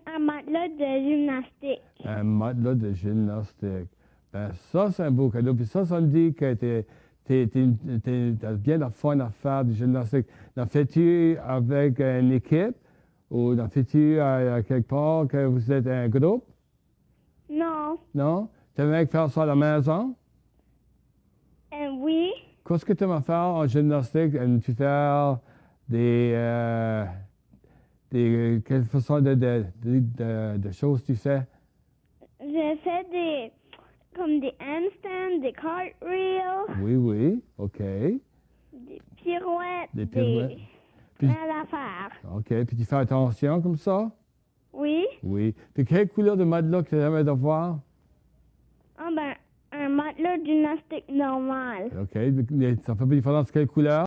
Un matelas de gymnastique. Un matelas de gymnastique. Ben, ça, c'est un beau cadeau. Puis ça me dit que t'as bien de fun à faire du gymnastique. N'en fais-tu avec une équipe ou n'en fais-tu à quelque part que vous êtes un groupe? Non. Non? Tu aimes faire ça à la maison? Oui. Qu'est-ce que tu aimes faire en gymnastique? Aimes-tu faire quelle façon de choses tu fais? Je fais comme des handstands, des cartwheels, Oui, OK. des pirouettes, Des pirouettes. Puis- plein d'affaires. OK. Puis tu fais attention comme ça? Oui. Oui. Puis quelle couleur de matelas que tu aimerais de voir? Ah ben, un matelas de gymnastique normal. OK. Ça fait pas de différence quelle couleur?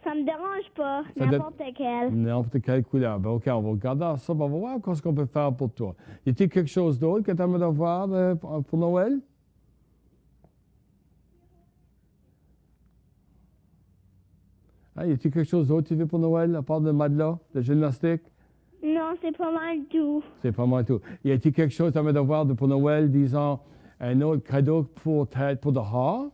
Ça me dérange pas, Ça n'importe quel. N'importe quelle couleur. Ben, OK, on va regarder ça. On va voir ce qu'on peut faire pour toi. Y a-t-il quelque chose d'autre que tu aimerais de voir pour Noël? Hein, y a-t-il quelque chose d'autre que tu veux pour Noël, à part le matelas, de gymnastique? Non, c'est pas mal tout. C'est pas mal tout. Y a-t-il quelque chose que tu aimerais de voir pour Noël, disons, un autre cadeau pour dehors?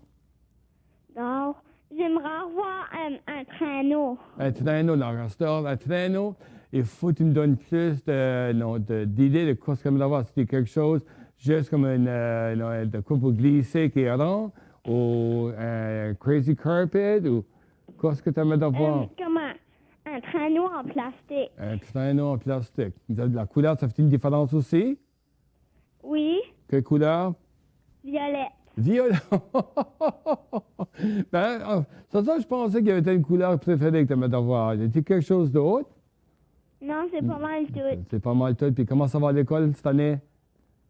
Non, j'aimerais avoir un traîneau. Un traîneau dans le restaurant, un traîneau. Il faut que tu me donnes plus d'idées de quoi ce que tu aimerais avoir. Si c'est quelque chose juste comme de quoi pour glisser qui est rond, ou un crazy carpet, ou qu'est-ce que tu aimerais avoir? Comme un traîneau en plastique. Un traîneau en plastique. La couleur, ça fait une différence aussi? Oui, Quelle couleur? violet. Violet. Ben, ça, je pensais qu'il y avait une couleur préférée que tu aimerais avoir. Y a-t-il quelque chose d'autre? Non, c'est pas mal tout. C'est pas mal tout. Puis comment ça va à l'école cette année?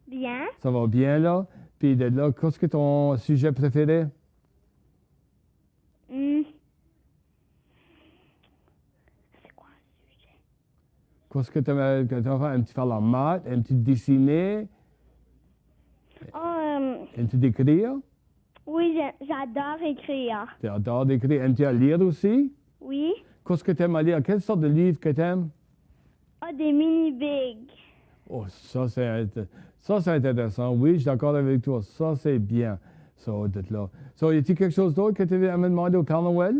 Bien. Ça va bien, là? Puis de là, qu'est-ce que ton sujet préféré? C'est quoi le sujet? Qu'est-ce que tu aimerais faire? Aimes-tu faire la maths? Aimes-tu dessiner? Aimes-tu d'écrire? Oui, j'adore écrire. Tu adores d'écrire. Aimes-tu à lire aussi? Oui. Qu'est-ce que tu aimes à lire? Quelle sorte de livre que tu aimes? Ah, des mini-bigs. Oh, ça, c'est intéressant. Oui, je suis d'accord avec toi. Ça, c'est bien. Ça, d'être là. So, y a-t-il quelque chose d'autre que tu veux me demander au Père Noël?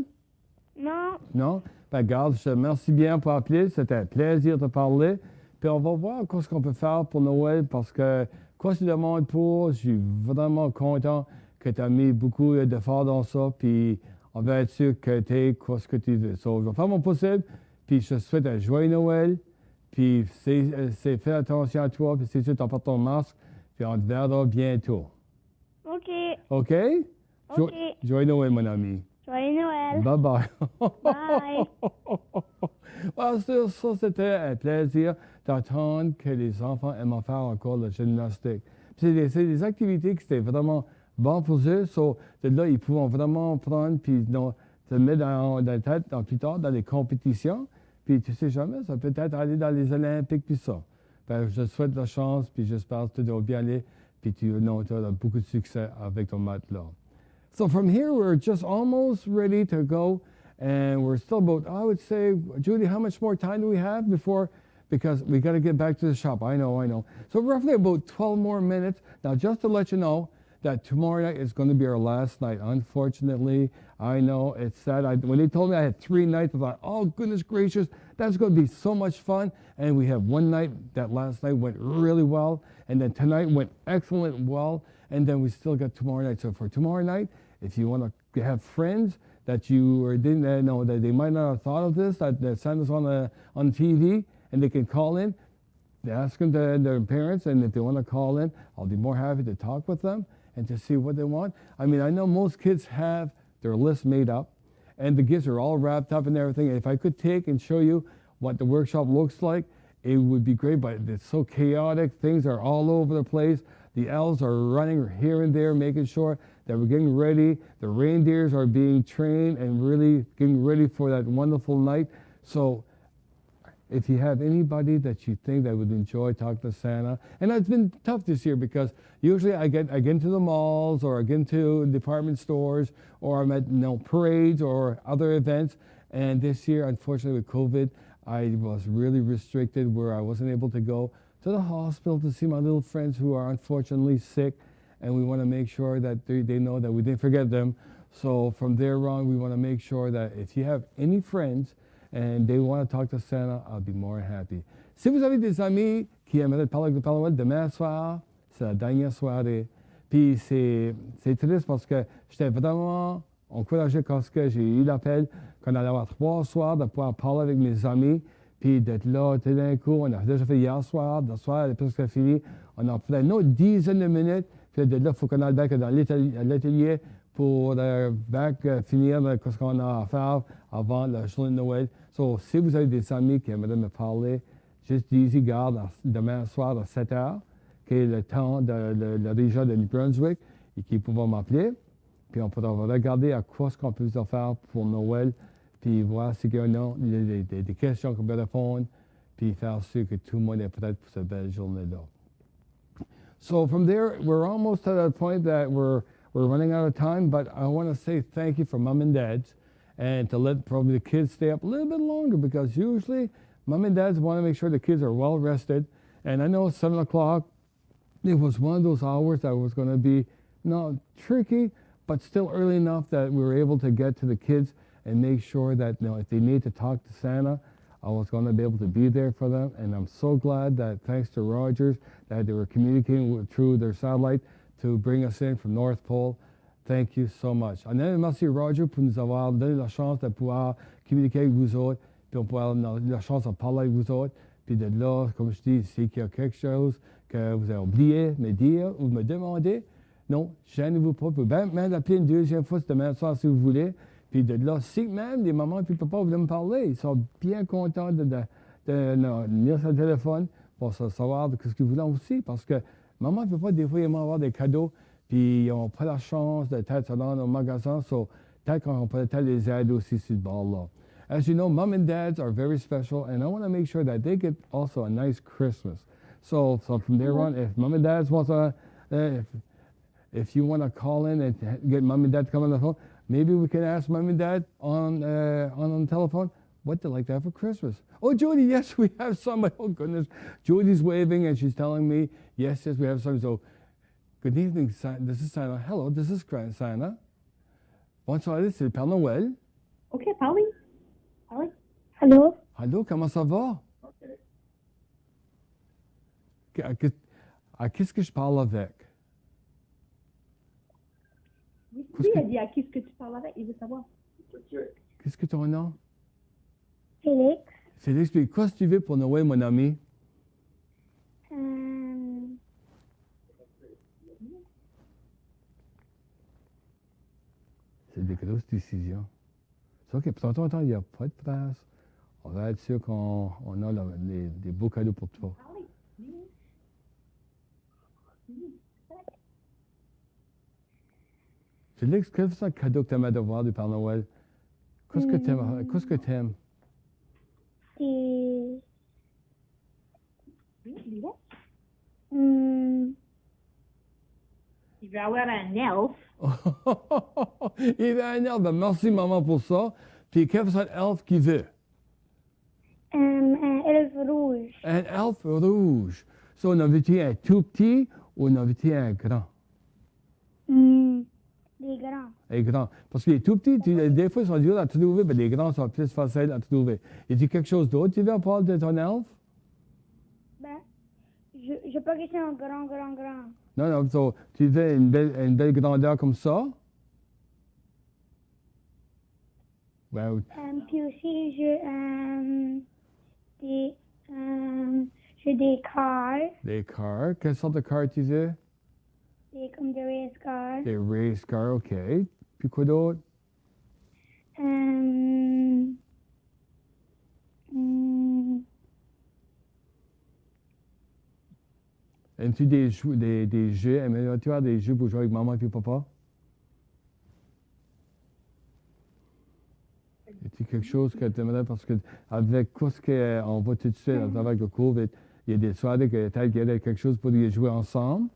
Non. Non? Ben, regarde, je te remercie bien pour appeler. C'était un plaisir de te parler. Puis on va voir ce qu'on peut faire pour Noël parce que quoi tu demandes pour, je suis vraiment content que tu as mis beaucoup d'efforts dans ça. Puis on va être sûr que tu aies ce que tu veux. So, je vais faire mon possible. Puis je te souhaite un joyeux Noël. Puis fais attention à toi. Puis c'est sûr, tu portes ton masque. Puis on te verra bientôt. OK. OK? OK. Joyeux Noël, mon ami. Joyeux Noël. Bye-bye. Bye. Ah, ça, c'était un plaisir d'entendre que les enfants aiment faire encore la gymnastique. Puis c'est des activités qui étaient vraiment bonnes pour eux. So, de là, ils pouvaient vraiment prendre puis se mettre dans la tête plus tard dans les compétitions. Puis tu sais jamais, ça peut être aller dans les Olympiques puis ça. Ben, je te souhaite la chance puis j'espère que tu vas bien aller. Puis tu as beaucoup de succès avec ton matelas. So from here, we're just almost ready to go. And we're still about, I would say, Judy, how much more time do we have before? Because we got to get back to the shop. I know. So roughly about 12 more minutes. Now, just to let you know that tomorrow night is going to be our last night. Unfortunately, I know it's sad. When they told me I had 3 nights, I thought, oh, goodness gracious, that's going to be so much fun. And we have one night, that last night went really well. And then tonight went excellent well. And then we still got tomorrow night. So for tomorrow night, if you want to have friends that you or didn't know that they might not have thought of this, that send us on TV and they can call in, they ask them their parents, and if they want to call in, I'll be more happy to talk with them and to see what they want. I mean, I know most kids have their list made up, and the gifts are all wrapped up and everything. And if I could take and show you what the workshop looks like, it would be great, but it's so chaotic. Things are all over the place. The elves are running here and there, making sure that that we're getting ready. The reindeers are being trained and really getting ready for that wonderful night. So if you have anybody that you think that would enjoy talking to Santa, and it's been tough this year because usually I get into the malls or I get into department stores or I'm at parades or other events. And this year, unfortunately, with COVID, I was really restricted where I wasn't able to go to the hospital to see my little friends who are unfortunately sick. And we want to make sure that they know that we didn't forget them. So from there on, we want to make sure that if you have any friends and they want to talk to Santa, I'll be more happy. Si vous avez des amis qui aimeraient parler avec le Père Noël demain soir, c'est la dernière soirée. Puis c'est triste parce que j'étais vraiment encouragé quand j'ai eu l'appel qu'on allait avoir 3 soirs de pouvoir parler avec mes amis. Puis d'être là, tout d'un coup, on a déjà fait hier soir, le soir, elle est presque finie. On a fait une autre dizaine de minutes. Puis de là, il faut qu'on aille back dans l'atelier pour finir ce qu'on a à faire avant la journée de Noël. So, si vous avez des amis qui aimeraient me parler, juste dis-y, garde demain soir à 7 heures, qui est le temps de la région de New Brunswick, et qui pourront m'appeler. Puis on pourra regarder à quoi ce qu'on peut faire pour Noël, puis voir s'il y a des questions qu'on peut répondre, puis faire sûr que tout le monde est prêt pour cette belle journée-là. So from there, we're almost at a point that we're running out of time, but I want to say thank you for Mom and Dads and to let probably the kids stay up a little bit longer because usually Mom and Dads want to make sure the kids are well rested. And I know 7 o'clock, it was one of those hours that was going to be not tricky, but still early enough that we were able to get to the kids and make sure that if they need to talk to Santa, I was going to be able to be there for them. And I'm so glad that thanks to Rogers, that they were communicating through their satellite to bring us in from North Pole. Thank you so much. Merci Roger pour nous avoir donné la chance de pouvoir communiquer avec vous autres, puis on pouvoir avoir la chance de parler avec vous autres. Puis de là, comme je dis, s'il y a quelque chose que vous avez oublié de me dire ou de me demander, non, gênez-vous pas. Vous pouvez même appeler une deuxième fois demain soir si vous voulez. Puis de là, si même les mamans et les papas veulent me parler, ils sont bien contents de lire sur le téléphone pour savoir de ce qu'ils voulaient aussi. Parce que maman et papa, des fois, ils vont avoir des cadeaux, puis ils n'ont pas la chance de peut-être se rendre au magasin. So, peut-être qu'on peut les aider aussi sur le bord-là. As you know, Mom and Dads are very special, and I want to make sure that they get also a nice Christmas. So from there on, if Mom and Dads want to, if you want to call in and get Mom and Dad to come on the phone, maybe we can ask Mom and Dad on the telephone what they like to have for Christmas. Oh, Jody, yes, we have some. Oh, goodness. Jody's waving, and she's telling me, yes, we have some. So, good evening, this is Santa. Hello, this is Santa. Bonsoir, c'est le Père Noël. OK, parlez. Parlez. Allô? Allô, comment ça va? À qu'est-ce que je parle avec? Oui, elle dit à qui est-ce que tu parles avec? Il veut savoir. Qu'est-ce que ton nom? Félix. Félix, puis qu'est-ce que tu veux pour Noël, mon ami? C'est des grosses décisions. C'est OK, pour ton temps, il n'y a pas de place. On va être sûr qu'on a des beaux cadeaux pour toi. Félix, quel est le cadeau que tu aimerais avoir du Père Noël? Qu'est-ce que tu aimes? Qu'est-ce que tu aimes? Il veut avoir un elfe. Il veut un elfe. Ben, merci, maman, pour ça. Puis, quel est l'elfe qu'il veut? Un elfe rouge. Un elfe rouge. So, on a vu un tout petit ou on a vu un grand? Des grands. Les grands. Parce que les tout petits, des fois, ils sont durs à trouver, mais les grands sont plus faciles à trouver. Y a-t-il quelque chose d'autre tu veux parler de ton elfe? Ben, je peux que c'est un grand. Non, non, so, tu veux une belle grandeur comme ça? Ben, Puis aussi, j'ai des cars. des cars. Quelle sorte de cars tu veux? Comme des race cars. Des race cars, OK. Puis quoi d'autre? Aimes-tu des jeux? Aimerais-tu avoir des jeux pour jouer avec maman et papa? quelque chose que tu aimerais, parce que avec ce qu'on voit tout de suite avec le COVID, il y a des soirées que peut-être qu'il y a quelque chose pour y jouer ensemble.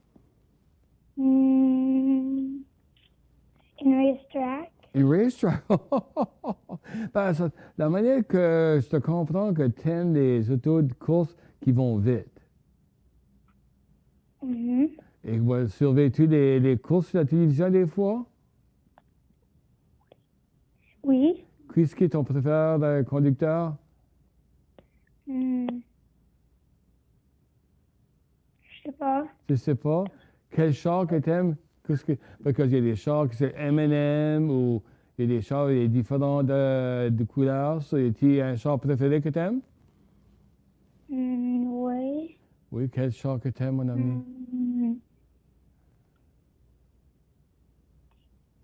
Mm, in racetrack. Une racetrack. Ben, la manière que je te comprends que tu aimes les autos de course qui vont vite. Mhm. Et surveilles-tu les courses sur la télévision des fois? Oui. Qui est ton préféré conducteur? Hmm. Je sais pas. Je sais pas. Quel char que tu aimes? Parce qu'il y a des chars qui c'est M&M ou il y a des chars il y a différents de couleurs. So, y a-t-il un char préféré que tu aimes? Oui. Oui, quel char que tu aimes, mon ami?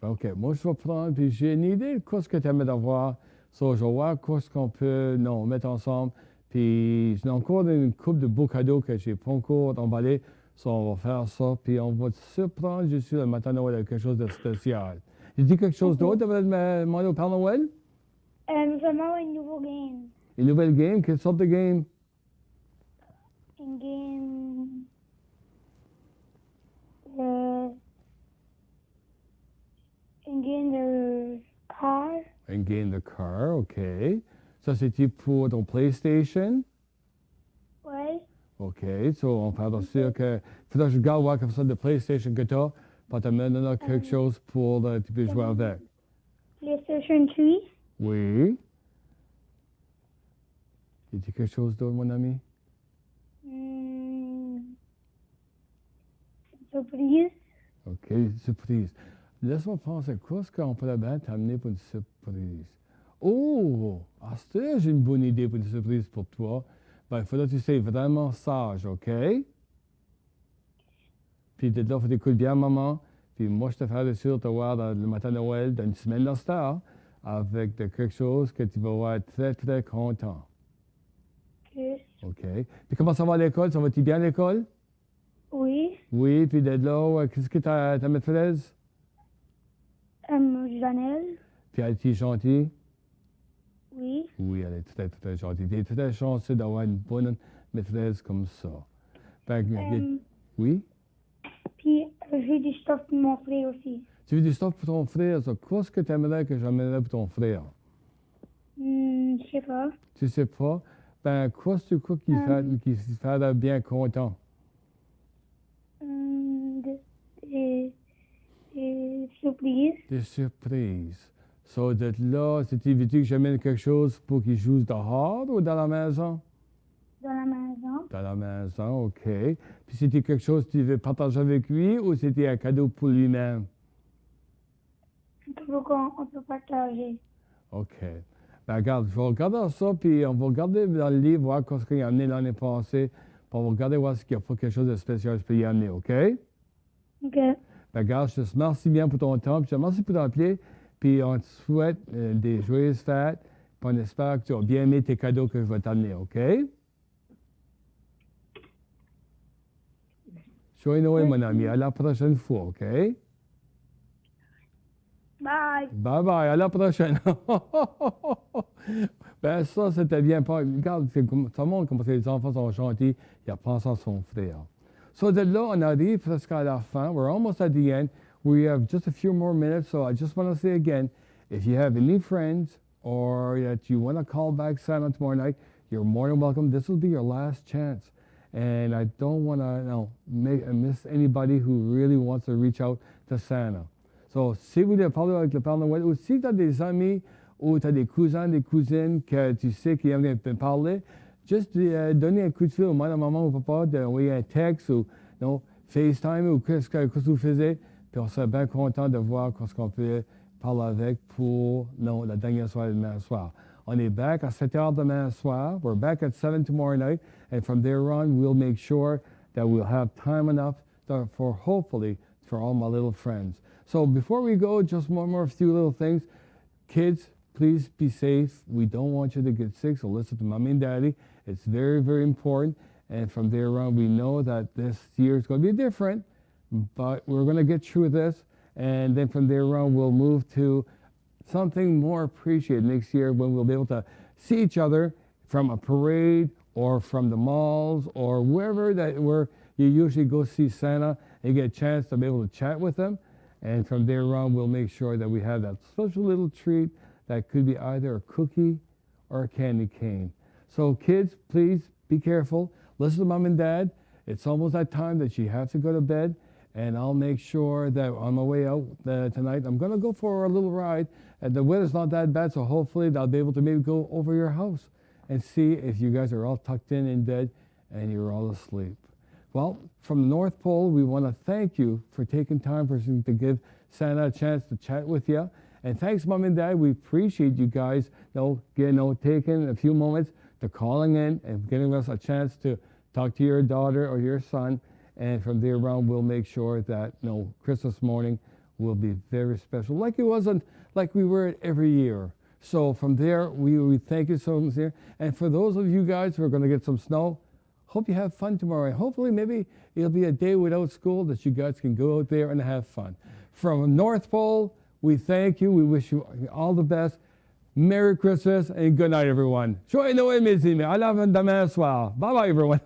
OK, moi je vais prendre, puis j'ai une idée de ce que tu aimerais d'avoir. So, je vais voir ce qu'on peut mettre ensemble. Puis j'ai encore une coupe de beaux cadeaux que j'ai pas encore emballé. So, on va faire ça, puis on va te surprendre juste le matin de Noël avec quelque chose de spécial. J'ai dit quelque chose d'autre, tu me demander au Père Noël? Vraiment un nouveau game. Une nouvelle game? Quelle sorte de game? Un game. Un game de car. Un game de car, OK. Ça, c'est pour ton PlayStation? Oui. OK, so on parle sûr que... Faudra que je regarde voir comme ça de PlayStation que tu as, pour te mettre quelque chose pour tu peux jouer avec. PlayStation 3. Oui. Y a-t-il quelque chose d'autre, mon ami? Surprise. OK, surprise. Laisse-moi penser, qu'est-ce qu'on pourrait bien t'amener pour une surprise? Oh! Ah, j'ai une bonne idée pour une surprise pour toi. Ben, il faudra que tu sois vraiment sage, OK? Puis de là, il faut que tu écoutes bien, maman. Puis moi, je te ferai sûr de te voir le matin de Noël, dans une semaine de star, avec quelque chose que tu vas être très, très content. OK. OK. Puis comment ça va à l'école? Ça va-tu bien à l'école? Oui. Oui, puis de là, qu'est-ce que ta maîtresse? Janelle. Puis elle est gentille? Oui. Oui, elle est très, très gentille. Tu es très chanceux d'avoir une bonne maîtresse comme ça. Fait que, oui? Puis j'ai du stuff pour mon frère aussi. Tu veux du stuff pour ton frère? Ça, qu'est-ce que tu aimerais que j'amènerais pour ton frère? Je sais pas. Tu sais pas? Ben, qu'est-ce que tu crois qui ferait bien content? Des surprises. Des surprises. So, d'être là, c'est-tu veux que j'amène quelque chose pour qu'il joue dehors ou dans la maison? Dans la maison. Dans la maison, OK. Puis c'était quelque chose que tu veux partager avec lui ou c'était un cadeau pour lui-même? On peut partager. OK. Ben, regarde, je vais regarder ça, puis on va regarder dans le livre, voir ce qu'il a amené l'année passée. Puis on va regarder voir s'il n'y a pas quelque chose de spécial que je peux y amener, OK? OK. Ben, regarde, je te remercie bien pour ton temps, puis je te remercie pour t'appeler, puis on te souhaite des joyeuses fêtes, puis on espère que tu as bien aimé tes cadeaux que je vais t'amener, OK? Joyeux Noël, mon ami. À la prochaine fois, OK? Bye. Bye bye, à la prochaine. Ben ça, c'était bien. Regarde, ça montre comment les enfants sont gentils. Ils pensent à son frère. So de là, on arrive presque à la fin. We're almost at the end. We have just a few more minutes. So I just want to say again, if you have any friends or that you want to call back Santa tomorrow night, you're more than welcome. This will be your last chance. And I don't want to miss anybody who really wants to reach out to Santa. So, si vous voulez parler avec le Père Noël, ou si tu as des amis ou tu as des cousins, des cousines que tu sais qui aiment parler, juste donner un coup de fil au maman ou papa, d'envoyer un texte ou FaceTime ou qu'est-ce que vous faisiez. Puis on serait bien content de voir ce qu'on peut parler avec pour la dernière soirée demain soir. On est back à 7 heures demain soir. We're back at 7 tomorrow night. And from there on, we'll make sure that we'll have time enough for hopefully for all my little friends. So before we go, just one more few little things. Kids, please be safe. We don't want you to get sick, so listen to Mommy and Daddy. It's very, very important. And from there on, we know that this year is going to be different, but we're going to get through this. And then from there on, we'll move to something more appreciated next year when we'll be able to see each other from a parade or from the malls or wherever where you usually go see Santa and get a chance to be able to chat with them. And from there on, we'll make sure that we have that special little treat that could be either a cookie or a candy cane. So kids, please be careful. Listen to Mom and Dad. It's almost that time that you have to go to bed. And I'll make sure that on my way out tonight, I'm going to go for a little ride. And the weather's not that bad, so hopefully I'll be able to maybe go over your house and see if you guys are all tucked in bed and you're all asleep. Well, from the North Pole, we want to thank you for taking time to give Santa a chance to chat with you. And thanks, Mom and Dad. We appreciate you guys taking a few moments to calling in and giving us a chance to talk to your daughter or your son. And from there on, we'll make sure that Christmas morning will be very special, like it wasn't, like we were every year. So from there, we thank you so much here. And for those of you guys who are going to get some snow, hope you have fun tomorrow. And hopefully maybe it'll be a day without school that you guys can go out there and have fun. From North Pole, we thank you. We wish you all the best. Merry Christmas and good night, everyone. Joyeux Noël, mes amis. À la demain soir. Bye-bye, everyone.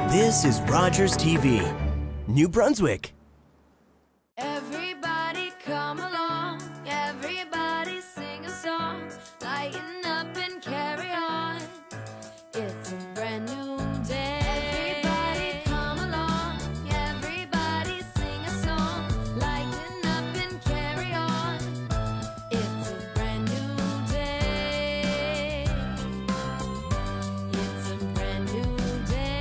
This is Rogers TV, New Brunswick. Everybody come along, everybody sing a song, lighten up and carry on. It's a brand new day. Everybody come along, everybody sing a song, lighten up and carry on. It's a brand new day. It's a brand new day.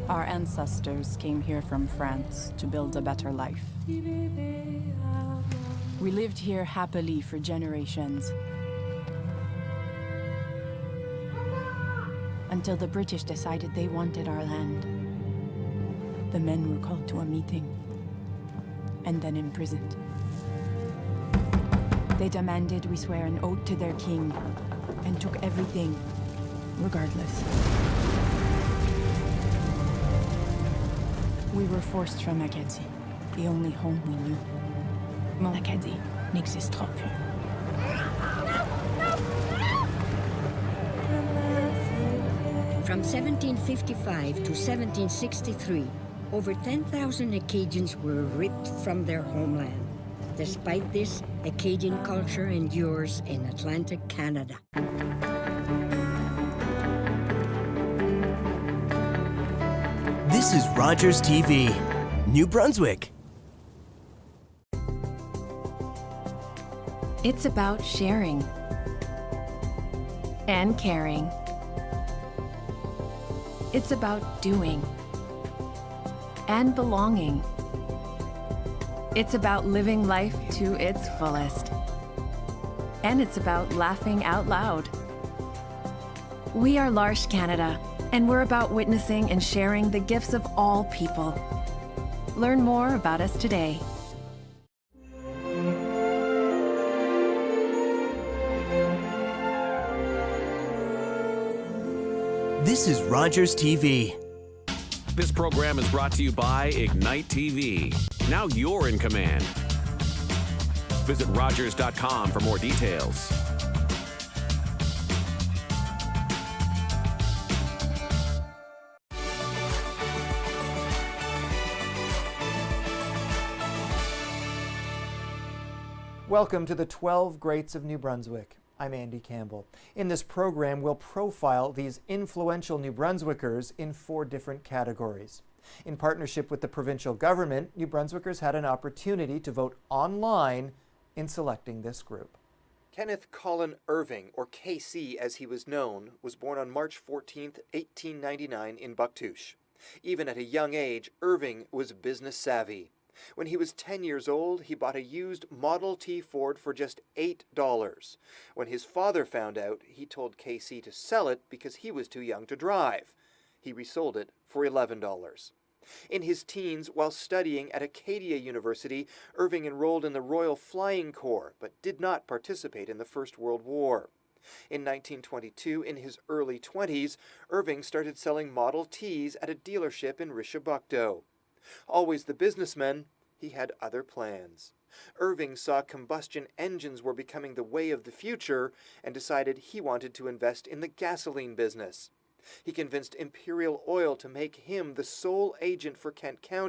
Our ancestors came here from France to build a better life. We lived here happily for generations. Until the British decided they wanted our land. The men were called to a meeting and then imprisoned. They demanded we swear an oath to their king and took everything, regardless. We were forced from Acadie, the only home we knew. Mon Acadie n'existera plus. From 1755 to 1763, over 10,000 Acadians were ripped from their homeland. Despite this, Acadian culture endures in Atlantic Canada. This is Rogers TV, New Brunswick. It's about sharing and caring. It's about doing and belonging. It's about living life to its fullest. And it's about laughing out loud. We are L'Arche Canada, and we're about witnessing and sharing the gifts of all people. Learn more about us today. This is Rogers TV. This program is brought to you by Ignite TV. Now you're in command. Visit Rogers.com for more details. Welcome to the 12 Greats of New Brunswick. I'm Andy Campbell. In this program, we'll profile these influential New Brunswickers in 4 different categories. In partnership with the provincial government, New Brunswickers had an opportunity to vote online in selecting this group. Kenneth Colin Irving, or KC as he was known, was born on March 14, 1899 in Bucktouche. Even at a young age, Irving was business savvy. When he was 10 years old, he bought a used Model T Ford for just $8. When his father found out, he told KC to sell it because he was too young to drive. He resold it for $11. In his teens, while studying at Acadia University, Irving enrolled in the Royal Flying Corps, but did not participate in the First World War. In 1922, in his early 20s, Irving started selling Model Ts at a dealership in Rishabukdo. Always the businessman, he had other plans. Irving saw combustion engines were becoming the way of the future and decided he wanted to invest in the gasoline business. He convinced Imperial Oil to make him the sole agent for Kent County